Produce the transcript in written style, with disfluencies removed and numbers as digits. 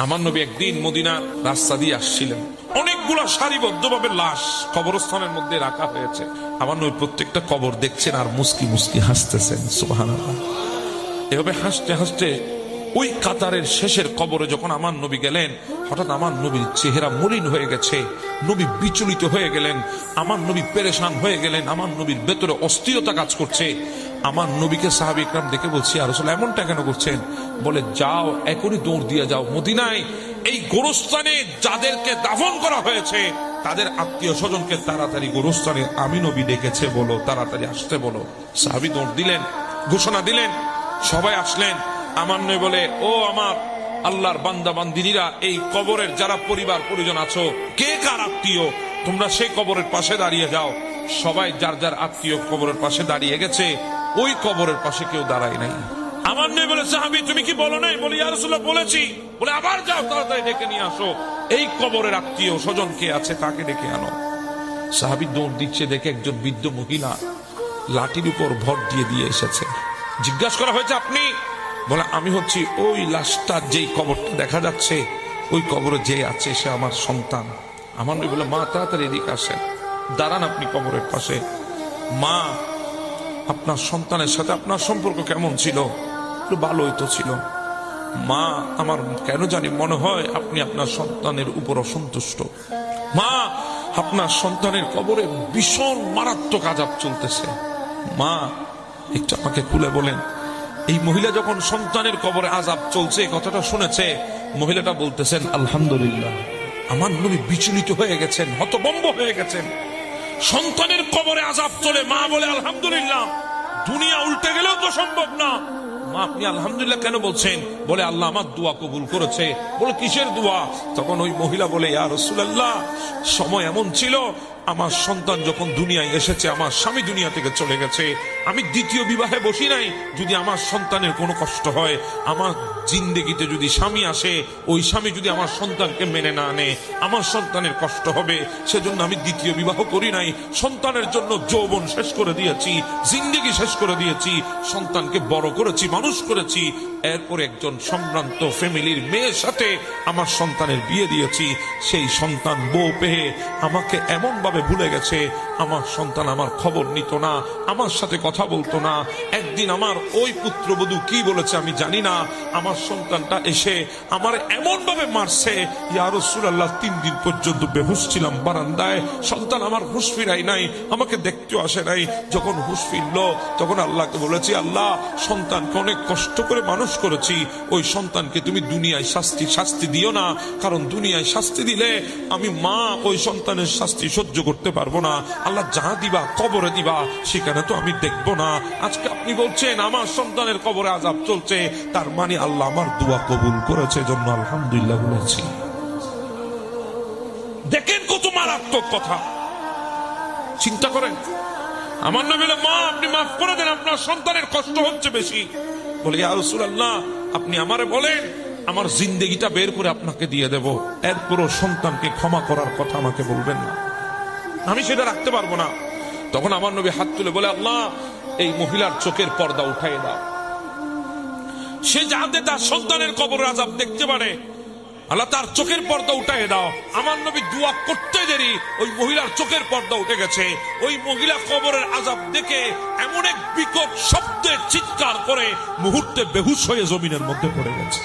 আমার নবী একদিন মদিনার রাস্তা দিয়ে আসছিলেন, অনেকগুলা সারিবদ্ধভাবে লাশ কবরস্থানের মধ্যে রাখা হয়েছে। আমার নবী প্রত্যেকটা কবর দেখছেন আর মুস্কি মুস্কি হাসতেছেন, সুবহানাল্লাহ। এভাবে হাসতে হাসতে ওই কাতারের শেষের কবরে যখন আমার নবী গেলেন, হঠাৎ আমার নবীর চেহারা মলিন হয়ে গেছে, নবী বিচলিত হয়ে গেলেন, আমার নবী পেরেশান হয়ে গেলেন, আমার নবীর ভেতরে অস্থিরতা কাজ করছে। আমার নবীকে সাহাবী ইকরাম দেখে বলছি, ইয়া রাসূলুল্লাহ এমনটা কেন করছেন? বলে, যাও এখনই দৌড় দিয়ে যাও মদিনায়, এই গোরস্থানে যাদেরকে দাফন করা হয়েছে তাদের আত্মীয় স্বজনকে তাড়াতাড়ি গোরস্থানে আমি নবী ডেকেছে বলো, তাড়াতাড়ি আসতে বলো। সাহাবী দৌড় দিলেন, ঘোষণা দিলেন, সবাই আসলেন। আমার নবী বলে, ও আমার আল্লাহর বান্দা বান্দিনীরা, এই কবরের যারা পরিবার পরিজন আছো, কে কার আত্মীয়, তোমরা সেই কবরের পাশে দাঁড়িয়ে যাও। সবাই যার যার আত্মীয় কবরের পাশে দাঁড়িয়ে গেছে, ওই কবরের পাশে কেউ দাঁড়ায় নাই। আমার নবী বলে, সাহাবী তুমি কি বলো নাই? বলি, ইয়া রাসূলুল্লাহ বলেছি। বলে, আবার যাও, তাড়াতাড়ি ডেকে নিয়ে আসো এই কবরের আত্মীয় স্বজন কে আছে তাকে ডেকে আনো। সাহাবী দৌড় দিচ্ছে, দেখে একজন বৃদ্ধ মহিলা লাঠির উপর ভর দিয়ে দিয়ে এসেছে। জিজ্ঞাসা করা হয়েছে, আপনি? বলে, আমি হচ্ছি ওই লাশটার যেই কবরটা দেখা যাচ্ছে, ওই কবরে যে আছে সে আমার সন্তান। আমার নবী বলে, মা তাড়াতাড়ি এদিকে আসেন, দাঁড়ান আপনি কবরের পাশে। মা, আপনার সন্তানের সাথে আপনার সম্পর্ক কেমন ছিল? ভালোই তো ছিল। মা, আমার কেন জানি মনে হয় আপনি আপনার সন্তানের উপর অসন্তুষ্ট। মা, আপনার সন্তানের কবরে ভীষণ মারাত্মক আযাব চলতেছে। মা, একটু আমাকে খুলে বলেন। এই মহিলা যখন সন্তানের কবরে আযাব চলছে কথাটা শুনেছে, মহিলাটা বলতেছেন, আলহামদুলিল্লাহ। আমার নবী বিচলিত হয়ে গেছেন, হতভম্ব হয়ে গেছেন। সন্তানের কবরে আযাব চলে, মা বলে আলহামদুলিল্লাহ। দুনিয়া উল্টে গেলেও তো সম্ভব না। মা, আপনি আলহামদুলিল্লাহ কেন বলছেন? বলে, আল্লাহ আমার দোয়া কবুল করেছে। বলে, কিসের দোয়া? তখন ওই মহিলা বলে, ইয়া রাসূলুল্লাহ, সময় এমন ছিল, আমার সন্তান যখন দুনিয়ায় এসেছে, আমার স্বামী দুনিয়া থেকে চলে গেছে, আমি দ্বিতীয় বিবাহে বসি নাই। যদি আমার সন্তানের কোনো কষ্ট হয়, আমার জিন্দেগিতে যদি স্বামী আসে, ওই স্বামী যদি আমার সন্তানকে মেনে না আনে, আমার সন্তানের কষ্ট হবে, সেজন্য আমি দ্বিতীয় বিবাহ করি নাই। সন্তানের জন্য যৌবন শেষ করে দিয়েছি, জিন্দেগি শেষ করে দিয়েছি, সন্তানকে বড় করেছি, মানুষ করেছি। এরপরে একজন সম্ভ্রান্ত ফ্যামিলির মেয়ের সাথে আমার সন্তানের বিয়ে দিয়েছি। সেই সন্তান বউ পেয়ে আমাকে এমন ভাবে ভুলে গেছে, আমার সন্তান আমার খবর নিত না, আমার সাথে কথা বলতো না। একদিন আমার ওই পুত্রবধূ কি বলেছে আমি জানি না, আমার সন্তানটা এসে আমার এমন ভাবে মারছে, ইয়া রাসূলুল্লাহ 3 দিন পর্যন্ত বেহুশ ছিলাম বারান্দায়। সন্তান আমার হুঁশ ফিরাই নাই, আমাকে দেখতেও আসে নাই। যখন হুঁশ ফিরলো, তখন আল্লাহকে বলেছি, আল্লাহ, সন্তানকে অনেক কষ্ট করে মানুষ করেছি, ওই সন্তানকে তুমি দুনিয়ায় শাস্তি দিও না, কারণ দুনিয়ায় শাস্তি দিলে আমি মা ওই সন্তানের শাস্তি সহ্য করতে পারবো না। আল্লাহ যা দিবা কবরে দিবা, সেখানে তো আমি দেখবো না। আজকে আপনি বলছেন আমার সন্তানের কবরে আযাব চলছে, তার মানে আল্লাহ আমার দোয়া কবুল করেছে, জন্য আলহামদুলিল্লাহ বলেছি। দেখেন কত মারাত্মক কথা, চিন্তা করেন। আমার নবী বলে, মা আপনি মাফ করে দেন, আপনার সন্তানের কষ্ট হচ্ছে বেশি। বলে, ইয়া রাসূলুল্লাহ, আপনি আমারে বলেন, আমার জিন্দেগিটা বের করে আপনাকে দিয়ে দেব, এরপরও সন্তানকে ক্ষমা করার কথা আমাকে বলবেন না, আমি সেটা রাখতে পারবো না। তখন আমার নবী হাত তুলে বলে, আল্লাহ, এই মহিলার চোখের পর্দা উঠাই দাও, সে যাতে তার সন্তানের কবরের আযাব দেখতে পারে, আল্লাহ তার চোখের পর্দা উঠাই দাও। আমার নবী দোয়া করতে দেরি, ওই মহিলার চোখের পর্দা উঠে গেছে। ওই মহিলা কবরের আযাব দেখে এমন এক বিকট শব্দে চিৎকার করে মুহূর্তে বেহুশ হয়ে জমিনের মধ্যে পড়ে গেছে।